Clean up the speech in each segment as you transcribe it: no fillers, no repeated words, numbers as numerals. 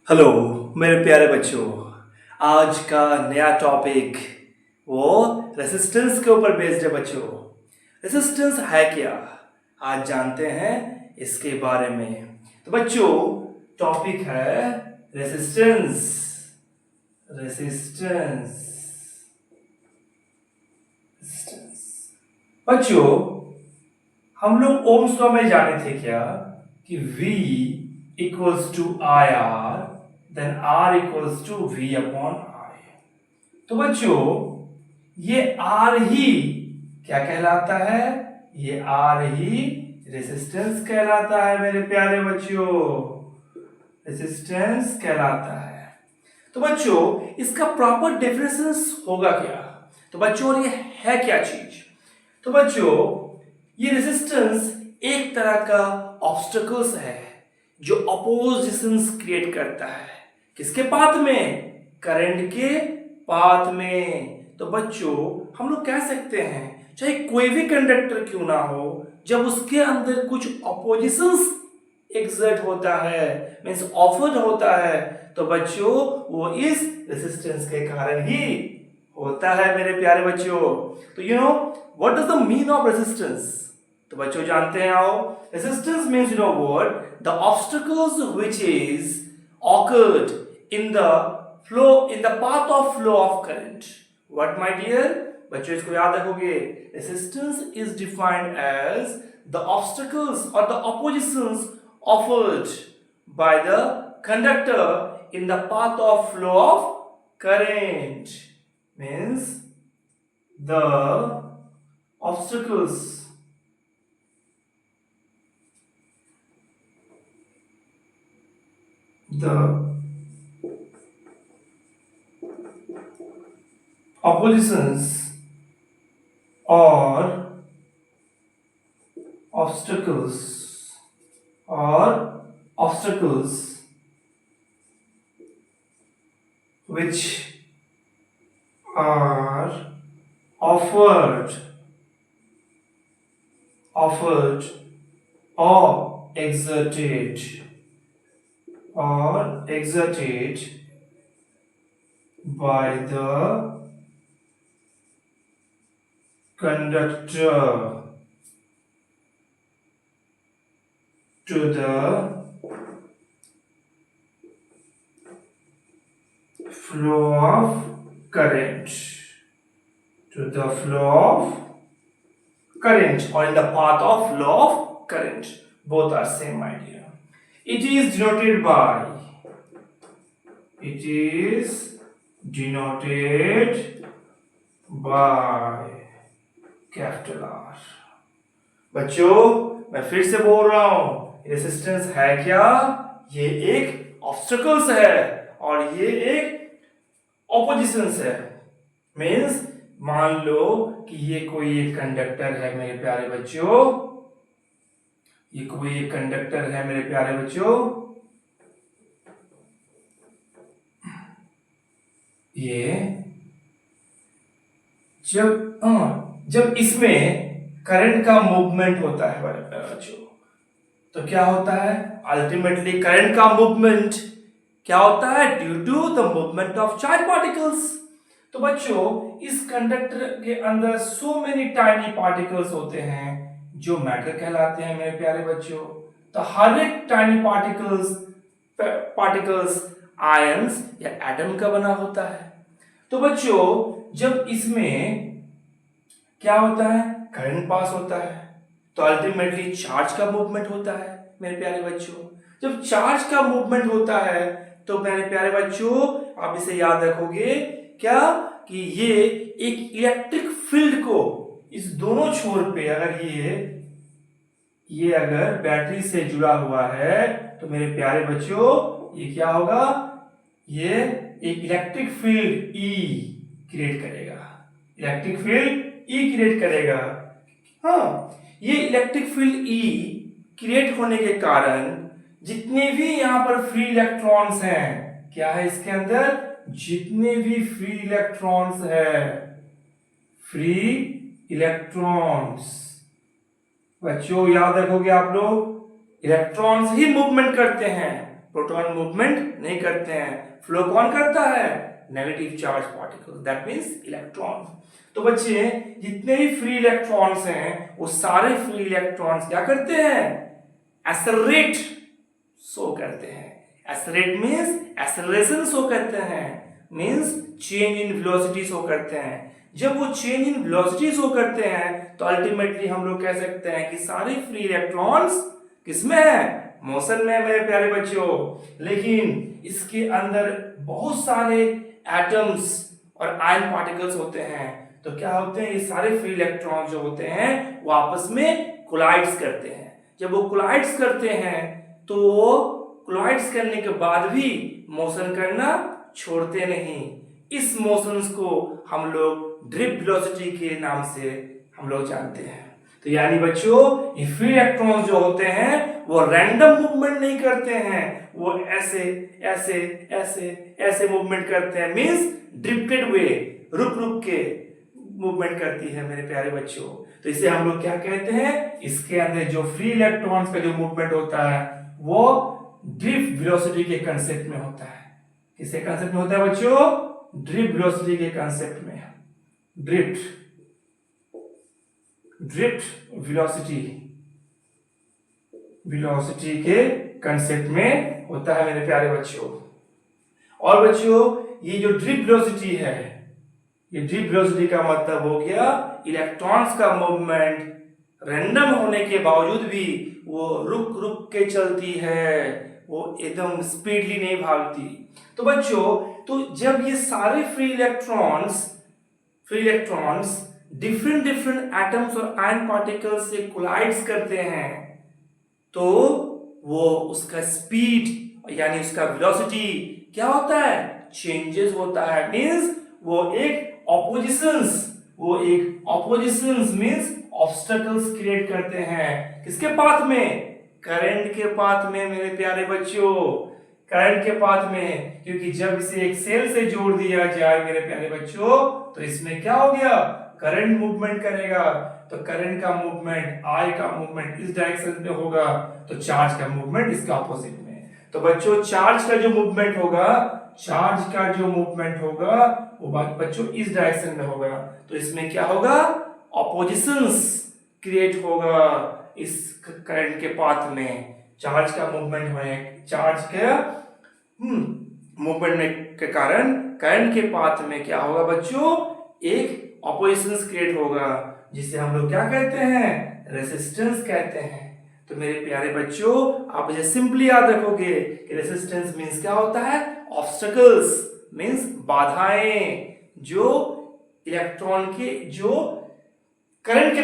Hello मेरे प्यारे बच्चों। आज का नया टॉपिक वो रेसिस्टेंस के ऊपर बेस्ड है बच्चों। रेसिस्टेंस है क्या, आज जानते हैं इसके बारे में। तो बच्चों टॉपिक है रेसिस्टेंस। रेसिस्टेंस बच्चों, हम लोग ओम्स लॉ में जाने थे क्या कि V equals to I R, then R equals to V upon I। तो बच्चों ये R ही क्या कहलाता है, ये R ही रेसिस्टेंस कहलाता है मेरे प्यारे बच्चों, रेसिस्टेंस कहलाता है। तो बच्चों इसका प्रॉपर डेफिनेशन होगा क्या, तो बच्चों ये है क्या चीज। तो बच्चों ये रेजिस्टेंस एक तरह का ऑब्स्टेकल्स है जो अपोजिशंस क्रिएट करता है, किसके पाथ में, करंट के पाथ में। तो बच्चों हम लोग कह सकते हैं चाहे कोई भी कंडक्टर क्यों ना हो, जब उसके अंदर कुछ अपोजिशंस एक्सर्ट होता है, मींस ऑफर होता है, तो बच्चों वो इस रेजिस्टेंस के कारण ही होता है मेरे प्यारे बच्चों। तो what does the mean of resistance, तो बच्चों जानते हैं आओ। Resistance means what, the obstacles which is occurred in the flow, in the path of flow of current. What my dear बच्चों, इसको याद रखोगे। Resistance is defined as the obstacles or the oppositions offered by the conductor in the path of flow of current, means the obstacles the oppositions or obstacles which are offered or exerted by the conductor to the flow of current, to the flow of current, or in the path of flow of current, both are same idea. It is denoted by capital R। बच्चों मैं फिर से बोल रहा हूं, resistance है क्या, ये एक ऑब्स्टेकल्स है और ये एक ऑपोजिशंस है। मींस मान लो कि ये कोई एक कंडक्टर है मेरे प्यारे बच्चों, ये कोई एक कंडक्टर है मेरे प्यारे बच्चों, ये जब इसमें करंट का मूवमेंट होता है बच्चों, तो क्या होता है, अल्टीमेटली करंट का मूवमेंट क्या होता है, due to the movement of charge particles. तो बच्चों इस कंडक्टर के अंदर सो मेनी टाइनी पार्टिकल्स होते हैं जो मैटर कहलाते हैं मेरे प्यारे बच्चों। तो हर एक टाइनी पार्टिकल्स आयंस या एटम का बना होता है। तो बच्चों जब इसमें क्या होता है, करंट पास होता है, तो अल्टीमेटली चार्ज का मूवमेंट होता है मेरे प्यारे बच्चों। जब चार्ज का मूवमेंट होता है तो मेरे प्यारे बच्चों आप इसे याद रखोगे क्या, कि ये एक इलेक्ट्रिक फील्ड को इस दोनों छोर पे, अगर ये अगर बैटरी से जुड़ा हुआ है तो मेरे प्यारे बच्चों ये क्या होगा, ये एक इलेक्ट्रिक फील्ड E क्रिएट करेगा, इलेक्ट्रिक फील्ड E क्रिएट करेगा। हाँ, ये इलेक्ट्रिक फील्ड E क्रिएट होने के कारण जितने भी यहां पर फ्री इलेक्ट्रॉन्स हैं, क्या है इसके अंदर, जितने भी फ्री इलेक्ट्रॉन्स है, फ्री इलेक्ट्रॉन्स, बच्चों याद रखोगे आप लोग, इलेक्ट्रॉन्स ही मूवमेंट करते हैं, प्रोटॉन मूवमेंट नहीं करते हैं। फ्लो कौन करता है? Negative charge particle, that means electron. तो बच्चे जितने भी फ्री इलेक्ट्रॉन्स हैं वो सारे फ्री इलेक्ट्रॉन्स क्या करते हैं? एक्सेलरेट शो करते हैं। एक्सेलरेट मींस एक्सेलरेशन शो करते हैं, means change in velocity show करते हैं। जब वो चेंज इन वेलोसिटी शो करते हैं तो अल्टीमेटली हम लोग कह सकते हैं कि सारे फ्री इलेक्ट्रॉन्स किसमें है? मोशन में, मेरे प्यारे बच्चों। लेकिन इसके अंदर बहुत सारे एटम्स और आयन पार्टिकल्स होते हैं। तो क्या होते हैं? ये सारे फ्री इलेक्ट्रॉन जो होते हैं वो आपस में कोलाइड्स करते हैं। जब वो कोलाइड्स करते हैं तो वो कोलाइड्स करने के बाद भी मोशन करना छोड़ते नहीं। इस मोशंस को हम लोग ड्रिप वेलोसिटी के नाम से हम लोग जानते हैं। तो यानी बच्चों ये फ्री इलेक्ट्रॉन जो होते हैं वो रैंडम मूवमेंट नहीं करते हैं, वो ऐसे ऐसे ऐसे ऐसे मूवमेंट करते हैं, मींस ड्रिफ्टेड वे, रुक रुक के मूवमेंट करती है मेरे प्यारे बच्चों। तो इसे हम लोग क्या कहते हैं? इसके अंदर जो फ्री इलेक्ट्रॉन्स का जो मूवमेंट होता है वो ड्रिफ्ट वेलोसिटी के कांसेप्ट में होता है। किसके कांसेप्ट में होता है बच्चों? ड्रिफ्ट वेलोसिटी के कांसेप्ट में। ड्रिफ्ट वेलोसिटी के कांसेप्ट में होता है मेरे प्यारे बच्चों। और बच्चों ये जो ड्रिफ्ट वेलोसिटी है, ये ड्रिफ्ट वेलोसिटी का मतलब हो गया इलेक्ट्रॉन्स का मूवमेंट रैंडम होने के बावजूद भी वो रुक रुक के चलती है, वो एकदम स्पीडली नहीं भागती। तो बच्चों तो जब ये सारे फ्री इलेक्ट्रॉन्स डिफरेंट एटम्स और आयन पार्टिकल्स से कोलाइड्स करते हैं तो वो उसका स्पीड यानी उसका वेलोसिटी क्या होता है? चेंजेस होता है। मींस वो एक ऑपोजिशंस मींस ऑब्स्टेकल्स क्रिएट करते हैं। किसके पाथ में? करंट के पाथ में मेरे प्यारे बच्चों, करंट के पाथ में। क्योंकि जब इसे एक सेल से जोड़ दिया जाए मेरे प्यारे बच्चों तो इसमें क्या हो गया? करंट मूवमेंट करेगा। तो करंट का मूवमेंट, आई का मूवमेंट इस डायरेक्शन में होगा, तो चार्ज का मूवमेंट इसके ऑपोजिट में। तो बच्चों चार्ज का जो मूवमेंट होगा वो बच्चों इस डायरेक्शन में होगा। तो इसमें क्या होगा? ऑपोजिशंस क्रिएट होगा इस करंट के पाथ में। चार्ज का मूवमेंट होने चार्ज के मूवमेंट के कारण करंट के पाथ में क्या होगा बच्चों? एक ऑपोजिशंस क्रिएट होगा जिसे हम लोग क्या कहते हैं? रेजिस्टेंस कहते हैं। तो मेरे प्यारे बच्चों आप मुझे सिंपली याद रखोगे कि रेजिस्टेंस मींस क्या होता है? ऑब्स्टेकल्स मींस बाधाएं जो इलेक्ट्रॉन के जो करंट के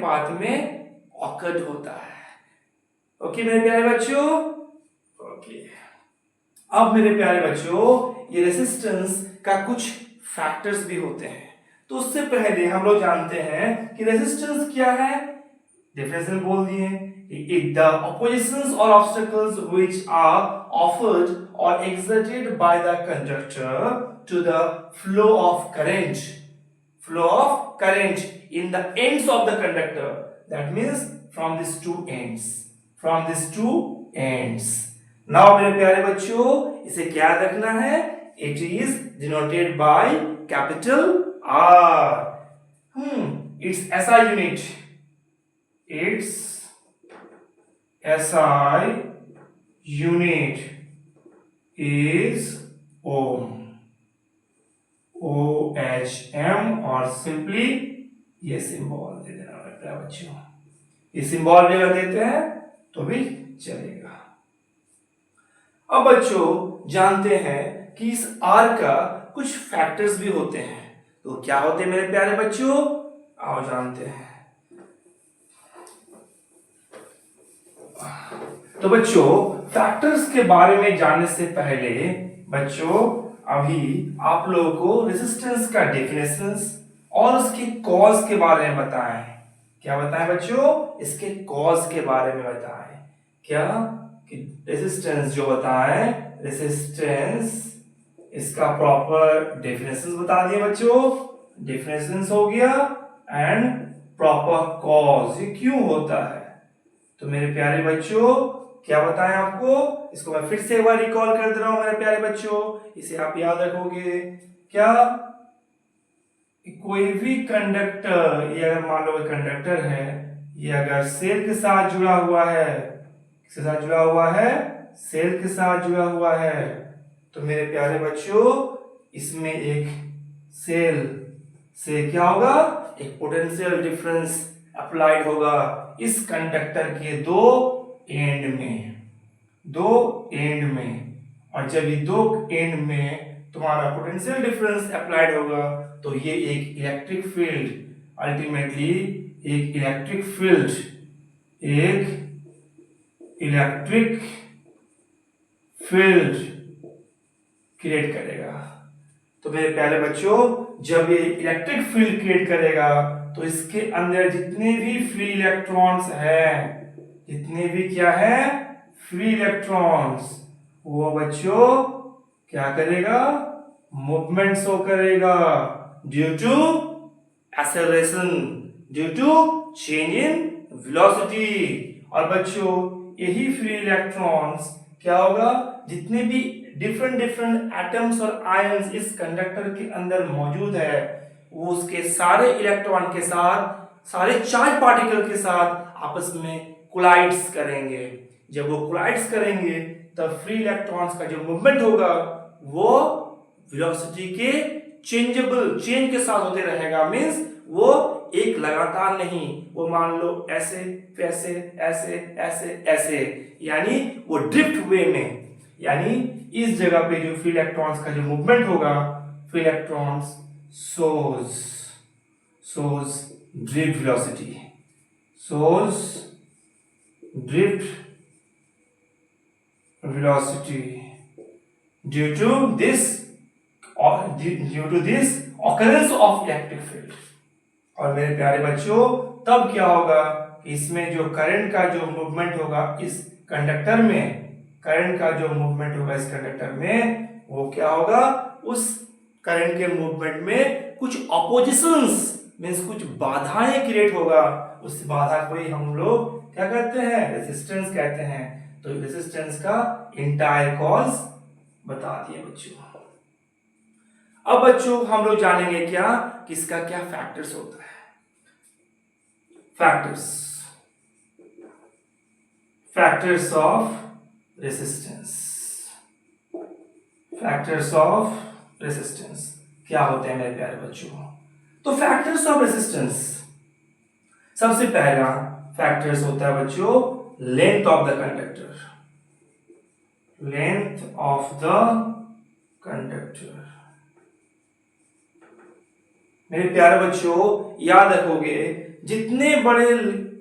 पाथ में ऑकर्ड होता है। ओके मेरे प्यारे बच्चों, ओके। अब मेरे प्यारे बच्चों ये रेजिस्टेंस का कुछ फैक्टर्स भी होते हैं। तो उससे पहले हम लोग जानते हैं कि रेजिस्टेंस क्या है। डेफिनेशन बोल दिए, it the oppositions or obstacles which are offered or exerted by the conductor to the flow of current in the ends of the conductor, that means from these two ends now मेरे प्यारे बच्चों इसे क्या रखना है? It is denoted by capital R. Its SI unit, its SI unit is ohm, OHM, और simply ये symbol दे देना बेटा बच्चों। ये सिंबल भी अगर देते हैं तो भी चलेगा। अब बच्चों जानते हैं कि इस R का कुछ फैक्टर्स भी होते हैं। तो क्या होते हैं मेरे प्यारे बच्चों? आओ जानते हैं। तो बच्चों फैक्टर्स के बारे में जानने से पहले बच्चों अभी आप लोगों को रेजिस्टेंस का डेफिनेशंस और उसके कॉज के बारे में बताएं। क्या बताएं बच्चों? इसके कॉज के बारे में बताएं। क्या कि रेजिस्टेंस जो बताएं, रेजिस्टेंस इसका प्रॉपर डेफिनेशंस बता दिए बच्चों, डेफिनेशंस हो गया, एंड प्रॉपर कॉज ये क्यों होता है। तो मेरे प्यारे बच्चों क्या बताएं आपको, इसको मैं फिर से एक बार रिकॉल कर दे रहा हूं मेरे प्यारे बच्चों, इसे आप याद रखोगे। क्या कोई भी कंडक्टर, ये अगर मान लो कंडक्टर है, ये अगर सेल के साथ जुड़ा हुआ है, किसके साथ जुड़ा हुआ है, सेल के साथ जुड़ा हुआ है, तो मेरे प्यारे बच्चों इसमें एक सेल से क्या होगा, एक पोटेंशियल डिफरेंस अप्लाइड होगा इस कंडक्टर के दो एंड में, और जब ये दो एंड में तुम्हारा पोटेंशियल डिफरेंस अप्लाइड होगा तो ये एक इलेक्ट्रिक फील्ड, अल्टीमेटली एक इलेक्ट्रिक फील्ड क्रिएट करेगा। तो मेरे प्यारे बच्चों जब ये इलेक्ट्रिक फील्ड क्रिएट करेगा तो इसके अंदर जितने भी फ्री इलेक्ट्रॉन्स हैं, जितने भी क्या है, फ्री इलेक्ट्रॉन्स, वो बच्चों क्या करेगा, मूवमेंट शो करेगा due to acceleration, due to change in velocity. और बच्चों यही फ्री इलेक्ट्रॉन्स क्या होगा, जितने भी डिफरेंट एटम्स और आयंस इस कंडक्टर के अंदर मौजूद है, वो उसके सारे इलेक्ट्रॉन के साथ, सारे चार्ज पार्टिकल के साथ आपस में कोलाइड्स करेंगे। जब वो कोलाइड्स करेंगे तब फ्री इलेक्ट्रॉन्स का जो मूवमेंट होगा वो वेलोसिटी के चेंज के साथ होते रहेगा, मींस वो एक लगातार नहीं, वो मान लो ऐसे वैसे ऐसे ऐसे ऐसे, यानी वो ड्रिफ्ट वे में, यानी इस जगह पे जो फ्री इलेक्ट्रॉन्स का जो मूवमेंट होगा, free electrons shows drift velocity, shows drift velocity due to this occurrence of electric field। और मेरे प्यारे बच्चों तब क्या होगा, इसमें जो करंट का जो मूवमेंट होगा इस कंडक्टर में, करंट का जो मूवमेंट होगा इस कंडक्टर में, वो क्या होगा, उस करंट के मूवमेंट में कुछ ऑपोजिशंस, मींस कुछ बाधाएं क्रिएट होगा। उस बाधा को ही हम लोग क्या कहते हैं, रेजिस्टेंस कहते हैं। तो रेजिस्टेंस का इंटायर कॉज बता दिए बच्चों। अब बच्चों हम लोग जानेंगे क्या, किसका क्या फैक्टर्स होता है। फैक्टर्स ऑफ रेजिस्टेंस क्या होते हैं मेरे प्यारे बच्चों। तो फैक्टर्स ऑफ रेजिस्टेंस, सबसे पहला फैक्टर्स होता है बच्चों length of the conductor, length of the conductor. मेरे प्यारे बच्चों याद रखोगे, जितने बड़े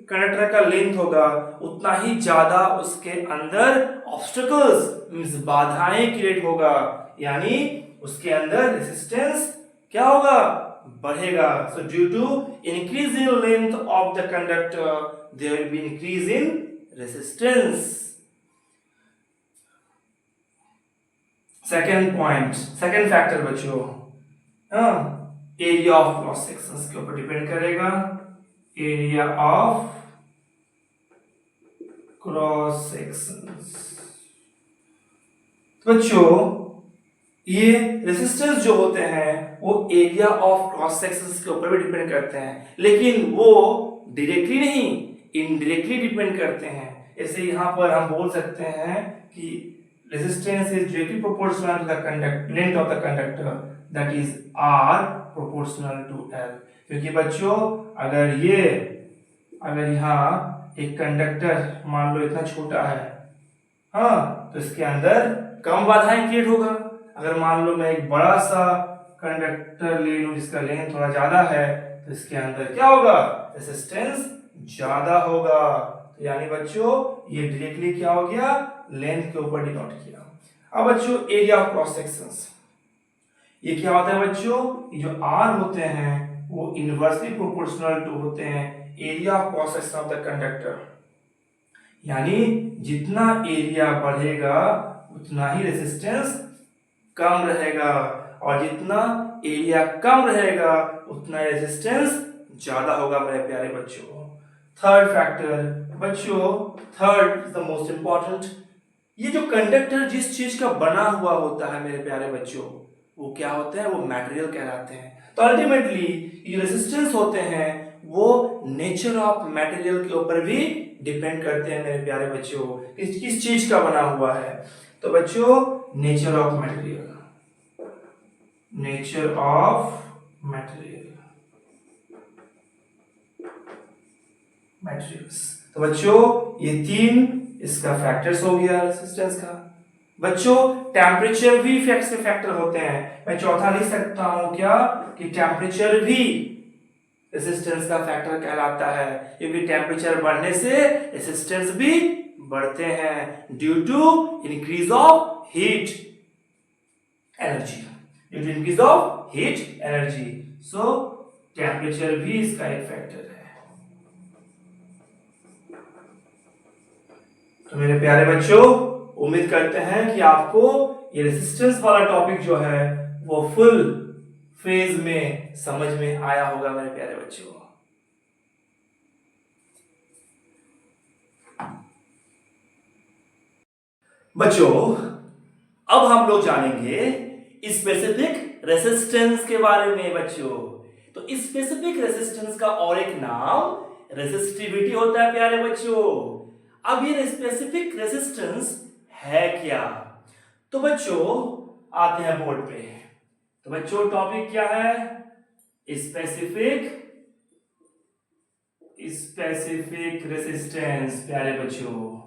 कंडक्टर का लेंथ होगा उतना ही ज्यादा उसके अंदर ऑब्स्टेकल्स मींस बाधाएं क्रिएट होगा, यानी उसके अंदर रेजिस्टेंस क्या होगा, बढ़ेगा। So due to increase in length of the conductor there will be increase in resistance. Second factor बच्चों एरिया ऑफ क्रॉस सेक्शंस के ऊपर डिपेंड करेगा। एरिया ऑफ क्रॉस सेक्शंस, तो बच्चों ये रेजिस्टेंस जो होते हैं वो एरिया ऑफ क्रॉस सेक्शंस के ऊपर भी डिपेंड करते हैं, लेकिन वो डायरेक्टली नहीं, इनडायरेक्टली डिपेंड करते हैं। जैसे यहाँ पर हम बोल सकते हैं कि resistance is directly proportional to the length of the conductor, that is R proportional to L। क्योंकि बच्चों अगर यहाँ एक कंडक्टर मान लो इतना छोटा है, हाँ, तो इसके अंदर कम बाधाएं क्रिएट होगा। अगर मान लो मैं एक बड़ा सा कंडक्टर ले लूं जिसका लेंथ थोड़ा ज्यादा है, तो इसके अंदर क्या होगा, रेजिस्टेंस ज्यादा होगा। तो यानी बच्चों ये डायरेक्टली क्या हो गया, लेंथ के ऊपर डिनोट किया। अब बच्चों एरिया ऑफ क्रॉस सेक्शंस, ये क्या होता है बच्चों, ये जो आर होते हैं वो इनवर्सली प्रोपोर्शनल टू होते हैं area of cross section of the conductor, यानी जितना एरिया बढ़ेगा उतना ही रेजिस्टेंस कम रहेगा, और जितना एरिया कम रहेगा उतना रेजिस्टेंस ज्यादा होगा मेरे प्यारे बच्चों। थर्ड फैक्टर बच्चों third is the most important, ये जो कंडक्टर जिस चीज का बना हुआ होता है मेरे प्यारे बच्चों, वो क्या होता है, वो मटेरियल कहलाते हैं। तो अल्टीमेटली ये जो रेजिस्टेंस होते हैं वो नेचर ऑफ मटेरियल के ऊपर भी डिपेंड करते हैं मेरे प्यारे बच्चों, किस चीज का बना हुआ है। तो बच्चों nature of material, nature of material, materials. तो बच्चों ये तीन इसका फैक्टर्स हो गया रेजिस्टेंस का। बच्चों टेम्परेचर भी इफेक्ट्स के फैक्टर होते हैं, मैं चौथा लिख सकता हूं क्या कि टेम्परेचर भी रेजिस्टेंस का फैक्टर कहलाता है, क्योंकि टेम्परेचर बढ़ने से रेजिस्टेंस भी बढ़ते हैं due to increase of heat energy, due to increase of heat energy. So temperature भी इसका एक फैक्टर है। तो मेरे प्यारे बच्चों उम्मीद करते हैं कि आपको ये रेजिस्टेंस वाला टॉपिक जो है वो फुल फेज में समझ में आया होगा मेरे प्यारे बच्चों। बच्चों अब हम लोग जानेंगे स्पेसिफिक रेजिस्टेंस के बारे में। बच्चों तो स्पेसिफिक रेजिस्टेंस का और एक नाम रेजिस्टिविटी होता है प्यारे बच्चों। अब ये स्पेसिफिक रेजिस्टेंस है क्या, तो बच्चों आते हैं बोर्ड पे। तो बच्चों टॉपिक क्या है, स्पेसिफिक रेजिस्टेंस प्यारे बच्चों,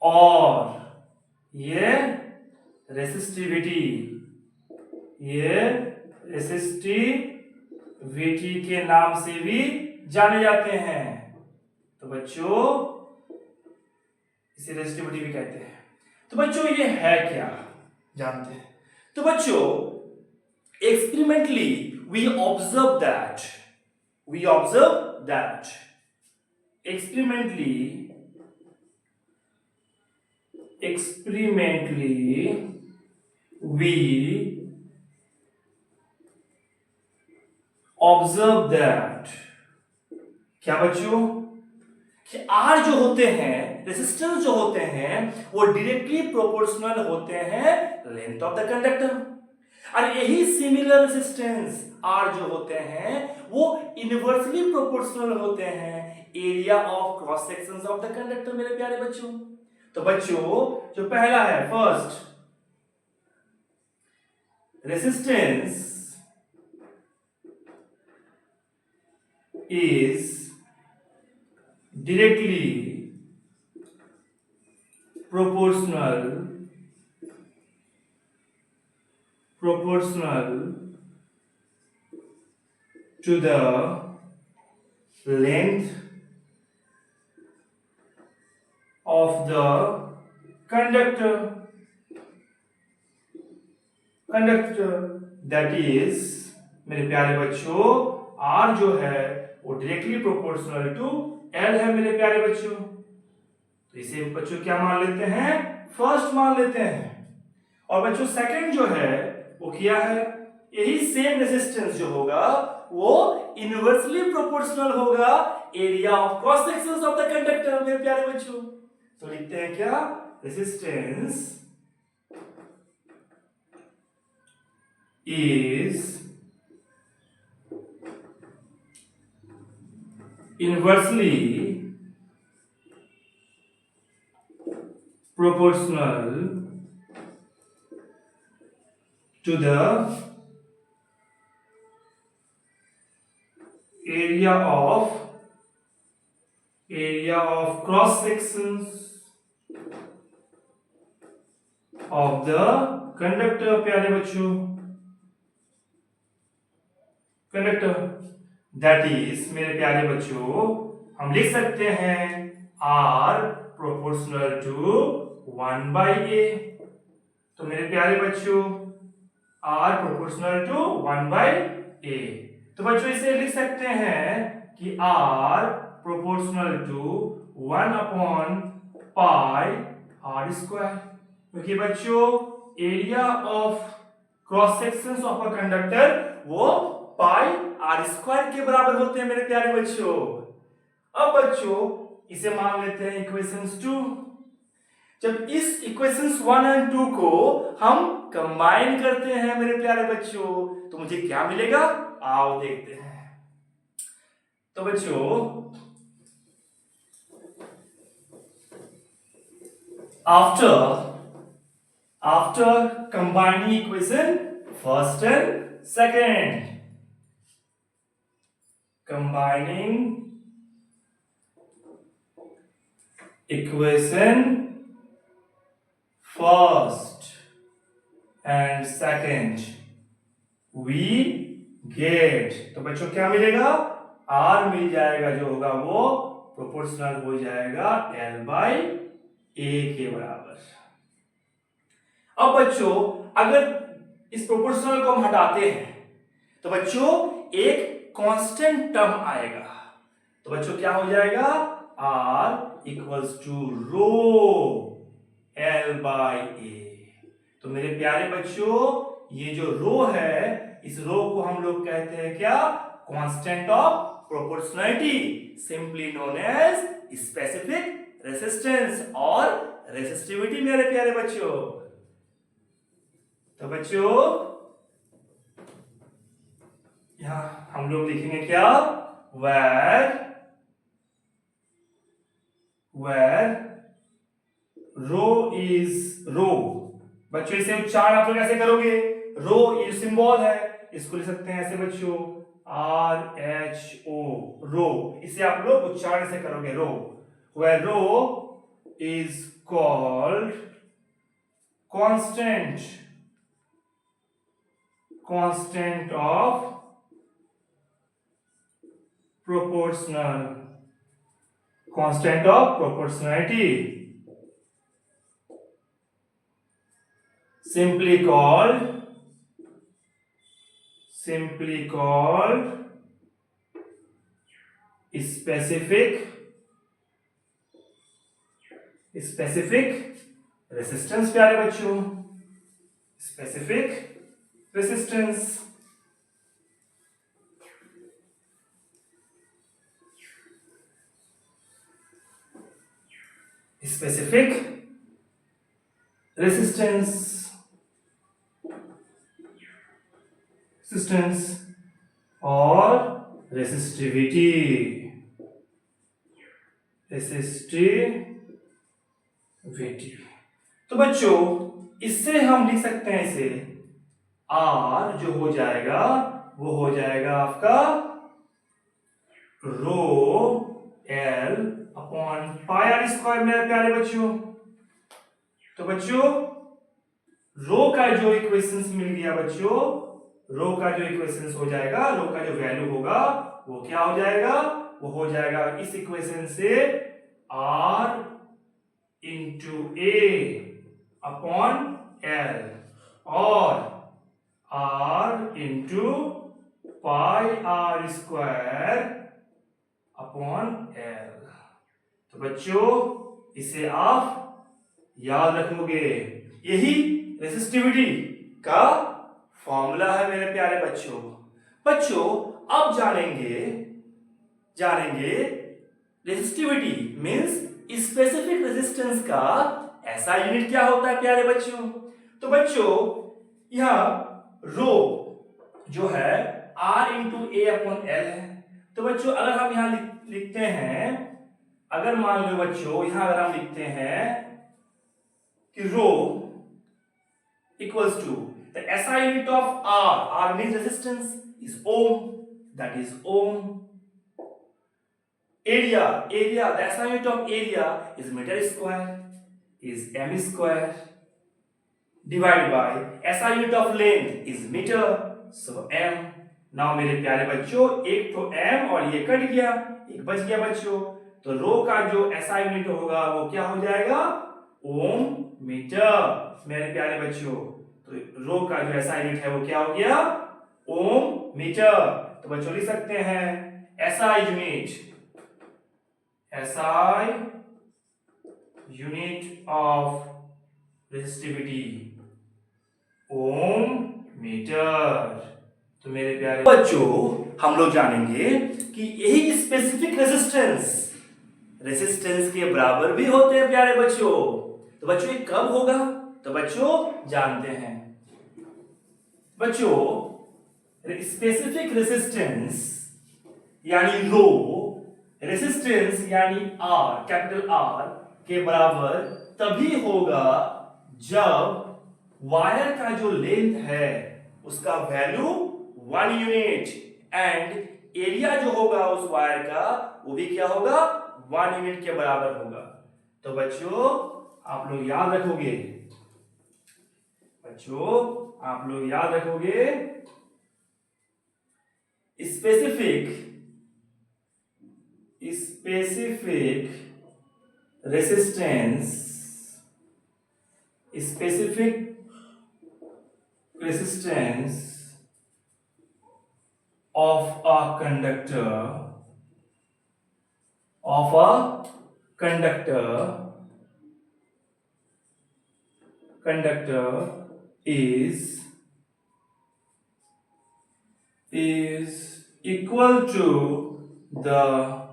और ये रेसिस्टिविटी, ये रेसिस्टिविटी के नाम से भी जाने जाते हैं। तो बच्चों इसे रेसिस्टिविटी भी कहते हैं। तो बच्चों ये है क्या जानते हैं। तो बच्चों experimentally we observe that experimentally we observe that क्या बच्चों कि आर जो होते हैं, रेजिस्टेंस जो होते हैं वो डायरेक्टली प्रोपोर्शनल होते हैं लेंथ ऑफ द कंडक्टर, और यही सिमिलर रेजिस्टेंस आर जो होते हैं वो इनवर्सली प्रोपोर्शनल होते हैं area of cross sections of the conductor मेरे प्यारे बच्चों। तो बच्चों जो पहला है first, resistance is directly proportional to the length of the conductor, that is मेरे प्यारे बच्चों R जो है वो डायरेक्टली प्रोपोर्शनल टू L है मेरे प्यारे बच्चों। तो इसे बच्चों क्या मान लेते हैं, फर्स्ट मान लेते हैं। और बच्चों सेकंड जो है वो क्या है, यही सेम रेजिस्टेंस जो होगा वो इनवर्सली प्रोपोर्शनल होगा area of cross sections of the conductor मेरे प्यारे बच्चों। तो लिखते हैं क्या, resistance is inversely proportional to the area of cross sections of the conductor प्यारे बच्चों, कंडक्टर दैट इज मेरे प्यारे बच्चों हम लिख सकते हैं R प्रोपोर्शनल टू 1/a। तो मेरे प्यारे बच्चों R प्रोपोर्शनल टू 1/a। तो बच्चों इसे लिख सकते हैं कि R प्रोपोर्शनल टू 1/πr², क्योंकि बच्चों area of cross sections of a conductor वो πr² के बराबर होते हैं मेरे प्यारे बच्चों। अब बच्चों इसे मान लेते हैं इक्वेशंस 2। जब इस इक्वेशंस 1 और 2 को हम कंबाइन करते हैं मेरे प्यारे बच्चों, तो मुझे क्या मिलेगा, आओ देखते हैं। तो बच्चों after combining equation first and second, combining equation first and second we get, तो बच्चों क्या मिलेगा, r मिल जाएगा, जो होगा वो प्रोपोर्शनल हो जाएगा l by a के बराबर। अब बच्चों अगर इस प्रोपोर्शनल को हम हटाते हैं तो बच्चों एक कांस्टेंट टर्म आएगा, तो बच्चों क्या हो जाएगा, r equals to rho l by a। तो मेरे प्यारे बच्चों ये जो रो है, इस रो को हम लोग कहते हैं क्या, constant of proportionality, simply known as specific resistance और रेजिस्टिविटी मेरे प्यारे बच्चों। तो बच्चों यहां हम लोग लिखेंगे क्या, where रो इज रो। बच्चों इसे उच्चारण आप लोग ऐसे करोगे, रो ये सिंबल है, इसको लिख सकते हैं ऐसे बच्चों, RHO रो, इसे आप लोग उच्चारण से करोगे rho. where rho is called constant of proportionality, simply called specific resistance प्यारे बच्चों, specific resistance। specific resistance और resistivity। तो बच्चों इससे हम लिख सकते हैं इसे, R जो हो जाएगा वो हो जाएगा आपका rho L upon pi R square मेरे प्यारे बच्चों। तो बच्चों रो का जो इक्वेशंस मिल गया बच्चों, रो का जो इक्वेशंस हो जाएगा, रो का जो वैल्यू होगा वो क्या हो जाएगा, वो हो जाएगा इस इक्वेशन से R into A upon L और R into pi R square upon L। तो बच्चों इसे आप याद रखोगे, यही रेसिस्टिविटी का फॉर्मूला है मेरे प्यारे बच्चों। बच्चों अब जानेंगे रेसिस्टिविटी मींस स्पेसिफिक रेजिस्टेंस का ऐसा यूनिट क्या होता है प्यारे बच्चों। तो बच्चों यहां रो जो है R इंटू ए अपॉन एल है। तो बच्चों अगर हम यहां लिखते हैं, अगर मान लो बच्चों यहां अगर हम लिखते हैं कि rho equals to the SI unit of R means resistance is ohm, that is ohm. area the SI unit of area is meter square, is m square, divided by SI unit of length is meter, so m. Now मेरे प्यारे बच्चों एक तो m और ये cut गया, एक बच गया बच्चों, तो रो का जो SI यूनिट होगा वो क्या हो जाएगा, ओम मीटर मेरे प्यारे बच्चों। तो रो का जो SI यूनिट है वो क्या हो गया, ओम मीटर। तो बच्चों लिख सकते हैं SI unit of resistivity ohm metre. तो मेरे प्यारे बच्चों हम लोग जानेंगे कि यही स्पेसिफिक रेसिस्टेंस के बराबर भी होते हैं प्यारे बच्चों। तो बच्चों ये कब होगा? तो बच्चों जानते हैं बच्चों, स्पेसिफिक रेसिस्टेंस यानी रो, रेसिस्टेंस यानी आर, कैपिटल आर के बराबर तभी होगा जब वायर का जो लेंथ है उसका वैल्यू 1 यूनिट एंड एरिया जो होगा उस वायर का वो भी क्या होगा? 1 यूनिट के बराबर होगा। तो बच्चों आप लोग याद रखोगे, specific resistance of a conductor is equal to the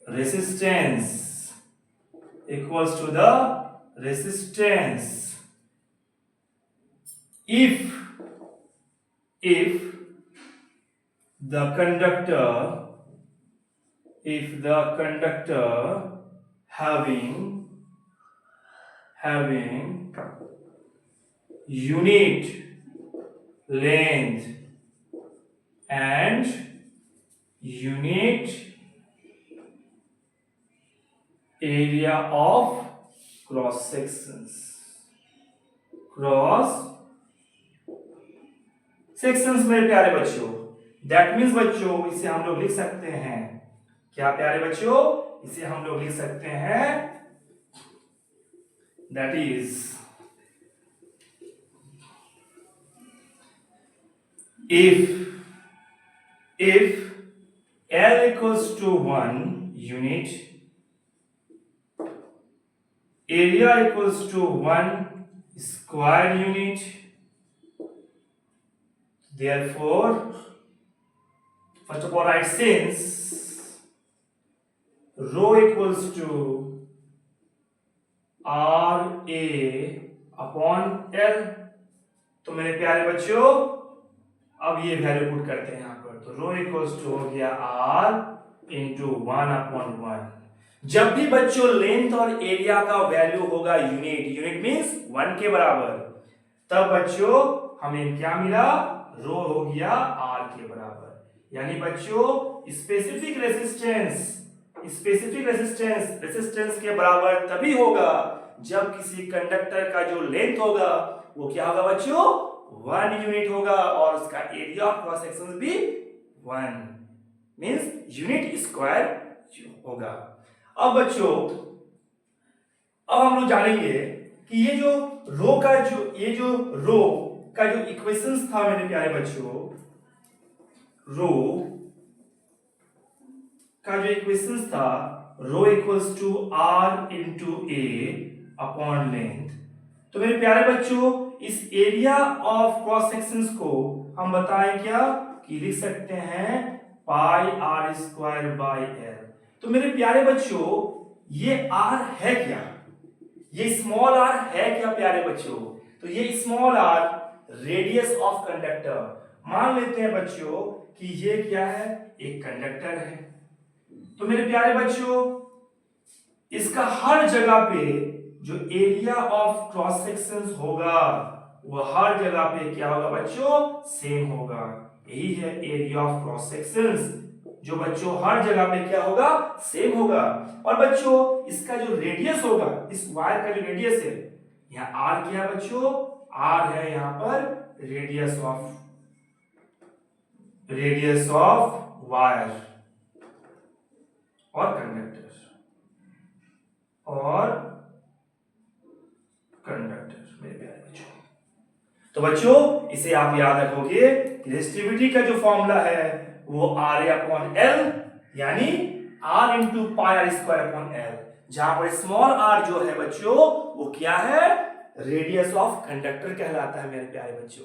resistance if the conductor having unit length and unit area of cross sections मेरे प्यारे बच्चों, दैट मीन्स बच्चों इसे हम लोग लिख सकते हैं क्या प्यारे बच्चों? इसे हम लोग लिख सकते हैं that is if L equals to 1 unit, area equals to 1 square unit, therefore first of all write since rho equals to RA upon L, तो मेरे प्यारे बच्चों अब ये वैल्यू पुट करते हैं यहाँ पर। तो रो इक्वल्स टू हो गया R इंटू 1/1। जब भी बच्चों लेंथ और एरिया का वैल्यू होगा यूनिट मींस 1 के बराबर, तब बच्चों हमें क्या मिला? रो हो गया R के बराबर। यानी बच्चों स्पेसिफिक रेसिस्टेंस के बराबर तभी होगा जब किसी कंडक्टर का जो लेंथ होगा वो क्या होगा बच्चों? 1 यूनिट होगा और उसका एरिया ऑफ क्रॉस सेक्शन भी 1 मींस यूनिट स्क्वायर होगा। अब बच्चों अब हम लोग जानेंगे कि ये जो रो का जो इक्वेशंस था मेरे प्यारे बच्चों, रो का जो इक्वेशंस था rho equals to R into A upon length. तो मेरे प्यारे बच्चों इस एरिया ऑफ क्रॉस सेक्शंस को हम बताएं क्या कि लिख सकते हैं पाई R स्क्वायर बाई L। तो मेरे प्यारे बच्चों ये R है क्या? ये स्मॉल r है क्या प्यारे बच्चों? तो ये small r radius of conductor. मान लेते हैं बच्चों कि ये क्या है? एक कंडक्टर है। तो मेरे प्यारे बच्चों इसका हर जगह पे जो एरिया ऑफ क्रॉस सेक्शंस होगा वो हर जगह पे क्या होगा बच्चों? सेम होगा। यही है एरिया ऑफ क्रॉस सेक्शंस, जो बच्चों हर जगह पे क्या होगा? सेम होगा। और बच्चों इसका जो रेडियस होगा, इस वायर का जो रेडियस है, यहाँ r क्या है बच्चों? r है यहाँ पर रेडियस ऑफ वायर और कंडक्टर मेरे प्यारे बच्चों। तो बच्चों इसे आप याद रखोगे कि रेजिस्टिविटी का जो फॉर्मूला है वो RA अपॉन L यानी R इंटू पाई R स्क्वायर अपॉन L, जहां पर स्मॉल r जो है बच्चों वो क्या है? रेडियस ऑफ कंडक्टर कहलाता है मेरे प्यारे बच्चों।